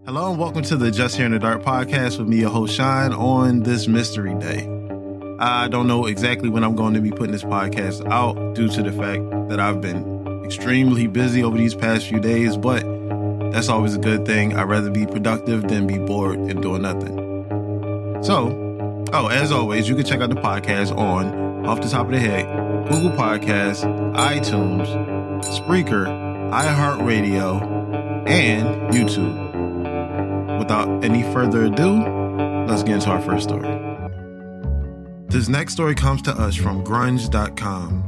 Hello and welcome to the Just Here in the Dark podcast with me, your host, Shine, on this mystery day. I don't know exactly when I'm going to be putting this podcast out due to the fact that I've been extremely busy over these past few days, but that's always a good thing. I'd rather be productive than be bored and doing nothing. So, as always, you can check out the podcast on, off the top of the head, Google Podcasts, iTunes, Spreaker, iHeartRadio, and YouTube. Without any further ado, let's get into our first story. This next story comes to us from grunge.com.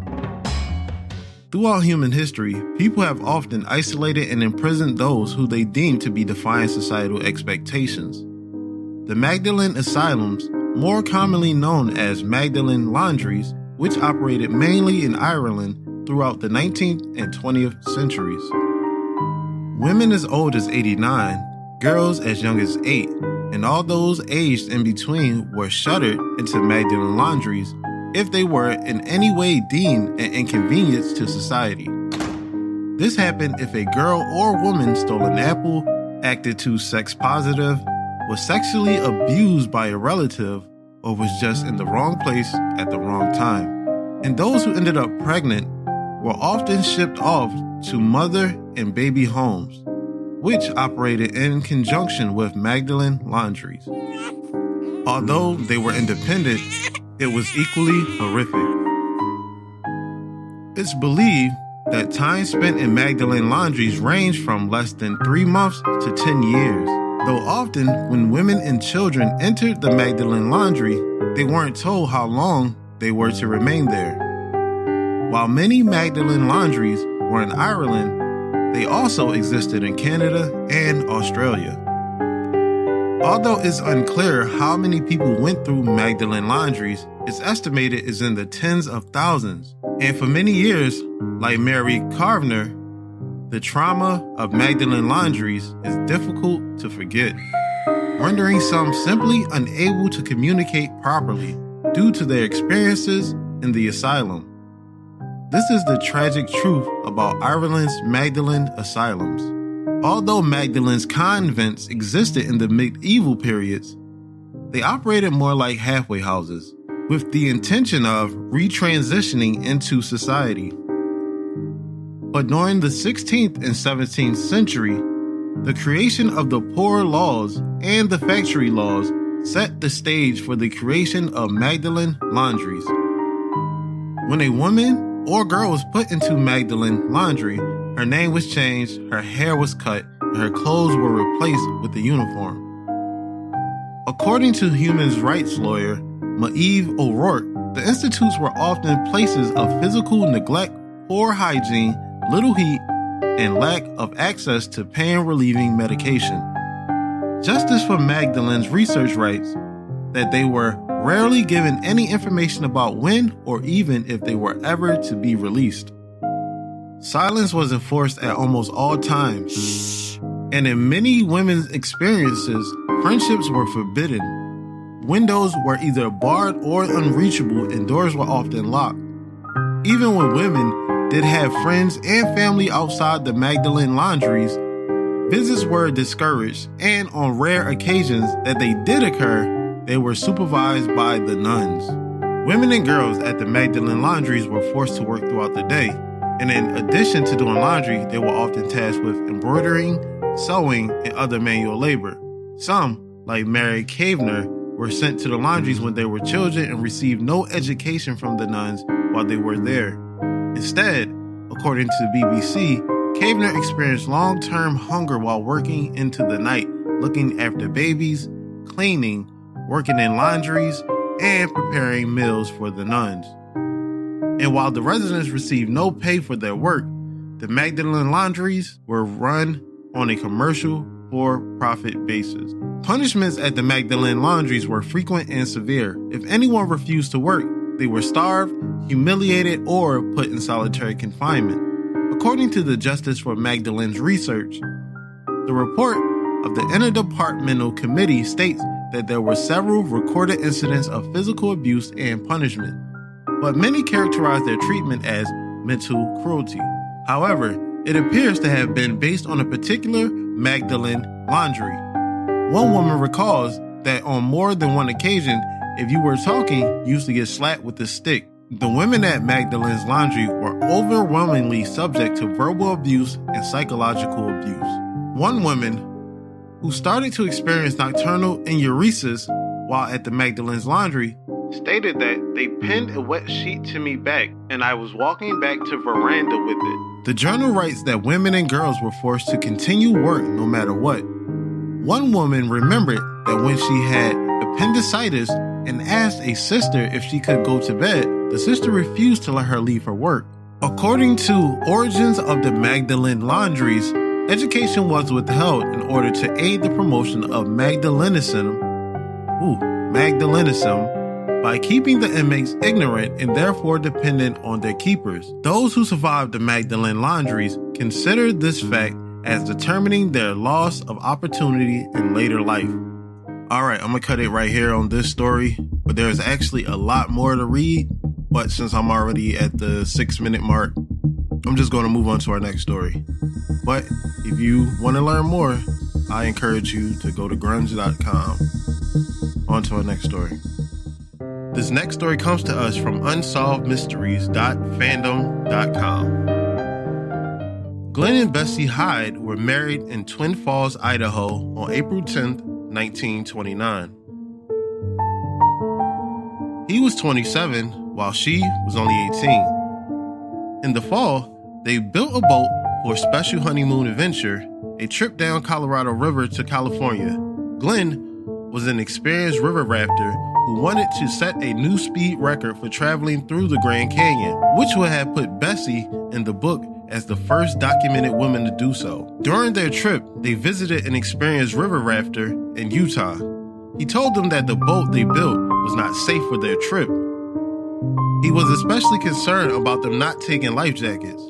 Throughout human history, people have often isolated and imprisoned those who they deem to be defying societal expectations. The Magdalen Asylums, more commonly known as Magdalen Laundries, which operated mainly in Ireland throughout the 19th and 20th centuries. Women as old as 89, girls as young as 8, and all those aged in between were shuttered into Magdalen laundries if they were in any way deemed an inconvenience to society. This happened if a girl or woman stole an apple, acted too sex positive, was sexually abused by a relative, or was just in the wrong place at the wrong time. And those who ended up pregnant were often shipped off to mother and baby homes, which operated in conjunction with Magdalen laundries. Although they were independent, it was equally horrific. It's believed that time spent in Magdalen laundries ranged from less than 3 months to 10 years, though often when women and children entered the Magdalen laundry, they weren't told how long they were to remain there. While many Magdalen laundries were in Ireland, they also existed in Canada and Australia. Although it's unclear how many people went through Magdalen laundries, it's estimated is in the tens of thousands. And for many years, like Mary Carvener, the trauma of Magdalen laundries is difficult to forget, rendering some simply unable to communicate properly due to their experiences in the asylum. This is the tragic truth about Ireland's Magdalen asylums. Although Magdalen's convents existed in the medieval periods, they operated more like halfway houses, with the intention of retransitioning into society. But during the 16th and 17th century, the creation of the poor laws and the factory laws set the stage for the creation of Magdalen laundries. When a woman or girl was put into Magdalen laundry, her name was changed, her hair was cut, and her clothes were replaced with a uniform. According to human rights lawyer Maeve O'Rourke, the institutes were often places of physical neglect, poor hygiene, little heat, and lack of access to pain-relieving medication. Justice for Magdalene's research writes that they were rarely given any information about when or even if they were ever to be released. Silence was enforced at almost all times, and in many women's experiences, friendships were forbidden. Windows were either barred or unreachable, and doors were often locked. Even when women did have friends and family outside the Magdalen laundries, visits were discouraged, and on rare occasions that they did occur, they were supervised by the nuns. Women and girls at the Magdalen laundries were forced to work throughout the day, and in addition to doing laundry, they were often tasked with embroidering, sewing, and other manual labor. Some, like Mary Carvener, were sent to the laundries when they were children and received no education from the nuns while they were there. Instead, according to BBC, Carvener experienced long-term hunger while working into the night, looking after babies, cleaning, working in laundries, and preparing meals for the nuns. And while the residents received no pay for their work, the Magdalen laundries were run on a commercial for-profit basis. Punishments at the Magdalen laundries were frequent and severe. If anyone refused to work, they were starved, humiliated, or put in solitary confinement. According to the Justice for Magdalene's research, the report of the Interdepartmental Committee states that there were several recorded incidents of physical abuse and punishment, but many characterized their treatment as mental cruelty. However, it appears to have been based on a particular Magdalene Laundry. One woman recalls that on more than one occasion, if you were talking, you used to get slapped with a stick. The women at Magdalene's Laundry were overwhelmingly subject to verbal abuse and psychological abuse. One woman, who started to experience nocturnal enuresis while at the Magdalene's Laundry, stated that they pinned a wet sheet to me back and I was walking back to veranda with it. The journal writes that women and girls were forced to continue work no matter what. One woman remembered that when she had appendicitis and asked a sister if she could go to bed, the sister refused to let her leave for work. According to Origins of the Magdalene Laundries, education was withheld in order to aid the promotion of Magdalenism by keeping the inmates ignorant and therefore dependent on their keepers. Those who survived the Magdalene Laundries considered this fact as determining their loss of opportunity in later life. Alright, I'm going to cut it right here on this story, but there's actually a lot more to read, but since I'm already at the 6-minute mark, I'm just going to move on to our next story. But if you want to learn more, I encourage you to go to grunge.com. On to our next story. This next story comes to us from unsolvedmysteries.fandom.com. Glenn and Bessie Hyde were married in Twin Falls, Idaho on April 10th, 1929. He was 27 while she was only 18. In the fall, they built a boat for a special honeymoon adventure, a trip down Colorado River to California. Glenn was an experienced river rafter who wanted to set a new speed record for traveling through the Grand Canyon, which would have put Bessie in the book as the first documented woman to do so. During their trip, they visited an experienced river rafter in Utah. He told them that the boat they built was not safe for their trip. He was especially concerned about them not taking life jackets.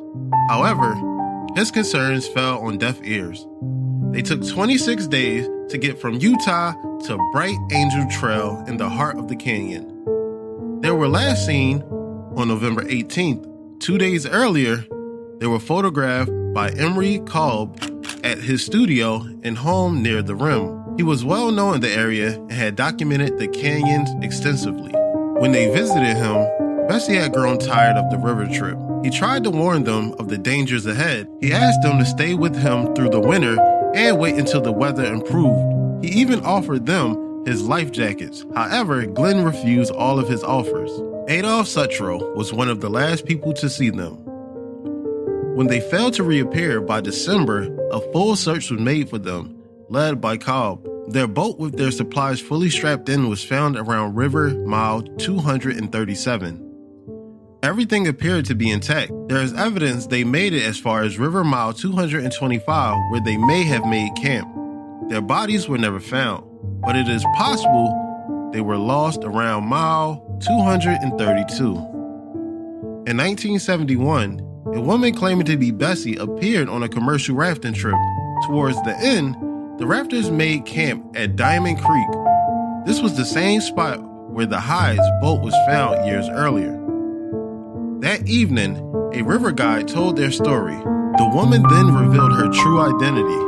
However, his concerns fell on deaf ears. They took 26 days to get from Utah to Bright Angel Trail in the heart of the canyon. They were last seen on November 18th. 2 days earlier, they were photographed by Emery Kolb at his studio and home near the rim. He was well known in the area and had documented the canyons extensively. When they visited him, Bessie had grown tired of the river trip. He tried to warn them of the dangers ahead. He asked them to stay with him through the winter and wait until the weather improved. He even offered them his life jackets. However, Glenn refused all of his offers. Adolf Sutro was one of the last people to see them. When they failed to reappear by December, a full search was made for them, led by Cobb. Their boat with their supplies fully strapped in was found around River Mile 237. Everything appeared to be intact. There is evidence they made it as far as River Mile 225, where they may have made camp. Their bodies were never found, but it is possible they were lost around Mile 232. In 1971, a woman claiming to be Bessie appeared on a commercial rafting trip. Towards the end, the rafters made camp at Diamond Creek. This was the same spot where the Hyde's boat was found years earlier. That evening, a river guide told their story. The woman then revealed her true identity.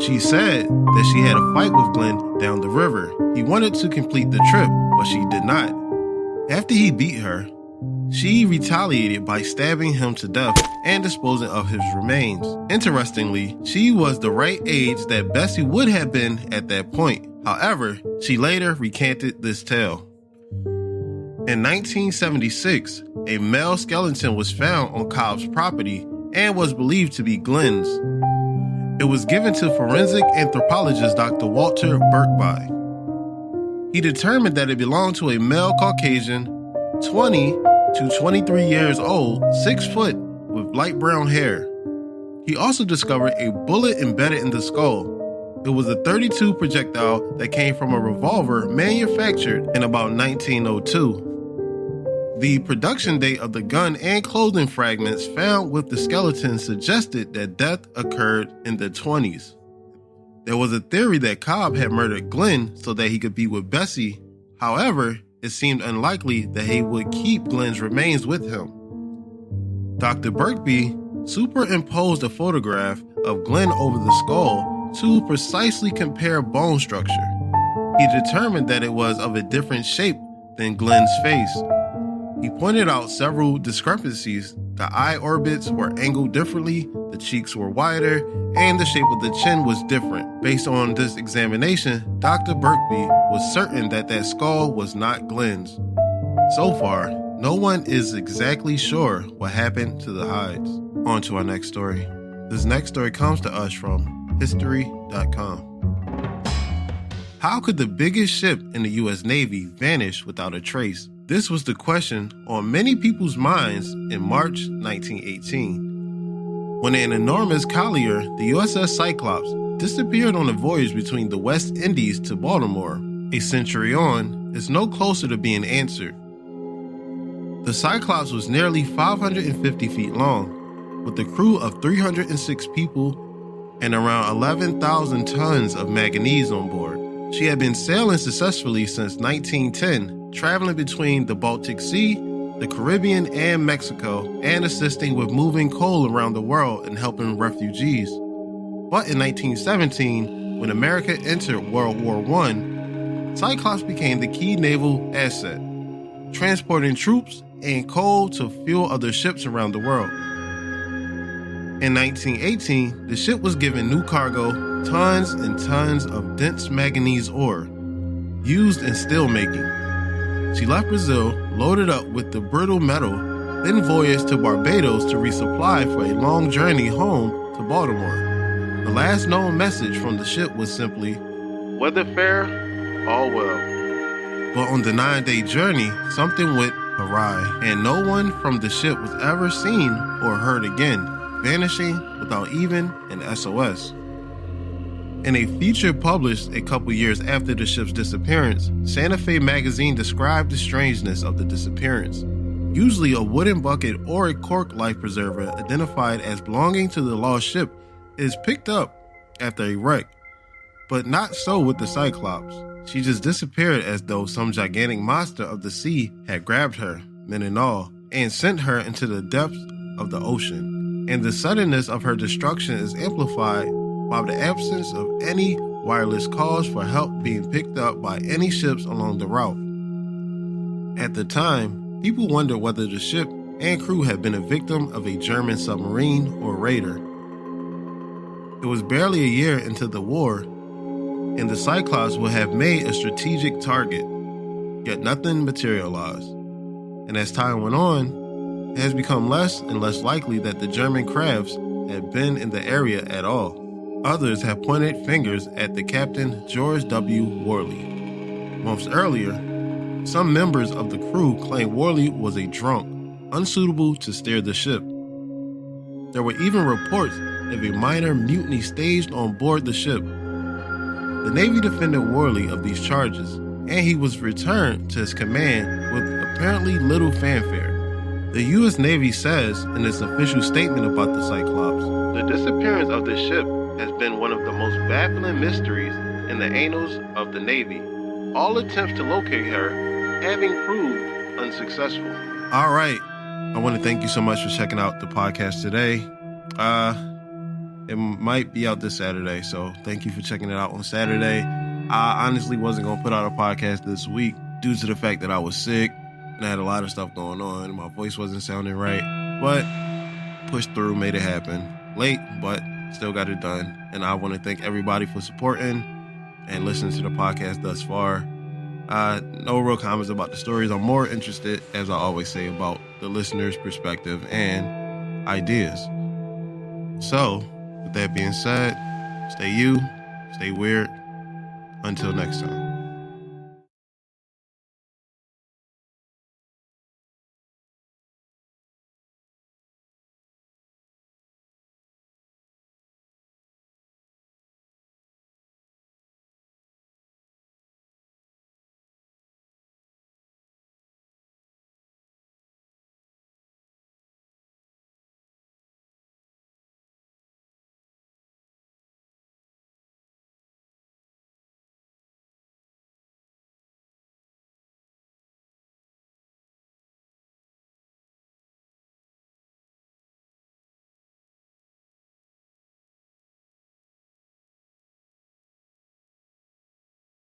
She said that she had a fight with Glenn down the river. He wanted to complete the trip, but she did not. After he beat her, she retaliated by stabbing him to death and disposing of his remains. Interestingly, she was the right age that Bessie would have been at that point. However, she later recanted this tale. In 1976, a male skeleton was found on Cobb's property and was believed to be Glenn's. It was given to forensic anthropologist Dr. Walter Birkby. He determined that it belonged to a male Caucasian, 20 to 23 years old, 6 foot, with light brown hair. He also discovered a bullet embedded in the skull. It was a .32 projectile that came from a revolver manufactured in about 1902. The production date of the gun and clothing fragments found with the skeleton suggested that death occurred in the 20s. There was a theory that Cobb had murdered Glenn so that he could be with Bessie. However, it seemed unlikely that he would keep Glenn's remains with him. Dr. Birkby superimposed a photograph of Glenn over the skull to precisely compare bone structure. He determined that it was of a different shape than Glenn's face. He pointed out several discrepancies. The eye orbits were angled differently, the cheeks were wider, and the shape of the chin was different. Based on this examination, Dr. Birkby was certain that that skull was not Glenn's. So far, no one is exactly sure what happened to the hides. On to our next story. This next story comes to us from history.com. How could the biggest ship in the U.S. Navy vanish without a trace? This was the question on many people's minds in March 1918, when an enormous collier, the USS Cyclops, disappeared on a voyage between the West Indies to Baltimore. A century on, it's no closer to being answered. The Cyclops was nearly 550 feet long, with a crew of 306 people and around 11,000 tons of manganese on board. She had been sailing successfully since 1910, traveling between the Baltic Sea, the Caribbean, and Mexico, and assisting with moving coal around the world and helping refugees. But in 1917, when America entered World War I, Cyclops became the key naval asset, transporting troops and coal to fuel other ships around the world. In 1918, the ship was given new cargo, tons and tons of dense manganese ore, used in steel making. She left Brazil, loaded up with the brittle metal, then voyaged to Barbados to resupply for a long journey home to Baltimore. The last known message from the ship was simply, "Weather fair, all well." But on the 9-day journey, something went awry, and no one from the ship was ever seen or heard again, vanishing without even an SOS. In a feature published a couple years after the ship's disappearance, Santa Fe magazine described the strangeness of the disappearance. Usually a wooden bucket or a cork life preserver identified as belonging to the lost ship is picked up after a wreck, but not so with the Cyclops. She just disappeared as though some gigantic monster of the sea had grabbed her, men and all, and sent her into the depths of the ocean. And the suddenness of her destruction is amplified by the absence of any wireless calls for help being picked up by any ships along the route. At the time, people wondered whether the ship and crew had been a victim of a German submarine or raider. It was barely a year into the war, and the Cyclops would have made a strategic target, yet nothing materialized. And as time went on, it has become less and less likely that the German crafts had been in the area at all. Others have pointed fingers at the Captain George W. Worley. Months earlier, some members of the crew claimed Worley was a drunk, unsuitable to steer the ship. There were even reports of a minor mutiny staged on board the ship. The Navy defended Worley of these charges, and he was returned to his command with apparently little fanfare. The U.S. Navy says in its official statement about the Cyclops, "The disappearance of the ship has been one of the most baffling mysteries in the annals of the Navy. All attempts to locate her having proved unsuccessful." All right. I want to thank you so much for checking out the podcast today. It might be out this Saturday, so thank you for checking it out on Saturday. I honestly wasn't going to put out a podcast this week due to the fact that I was sick and I had a lot of stuff going on. My voice wasn't sounding right, but pushed through, made it happen. Late, but still got it done. And I want to thank everybody for supporting and listening to the podcast thus far. No real comments about the stories. I'm more interested, as I always say, about the listener's perspective and ideas. So, with that being said, stay you, stay weird. Until next time.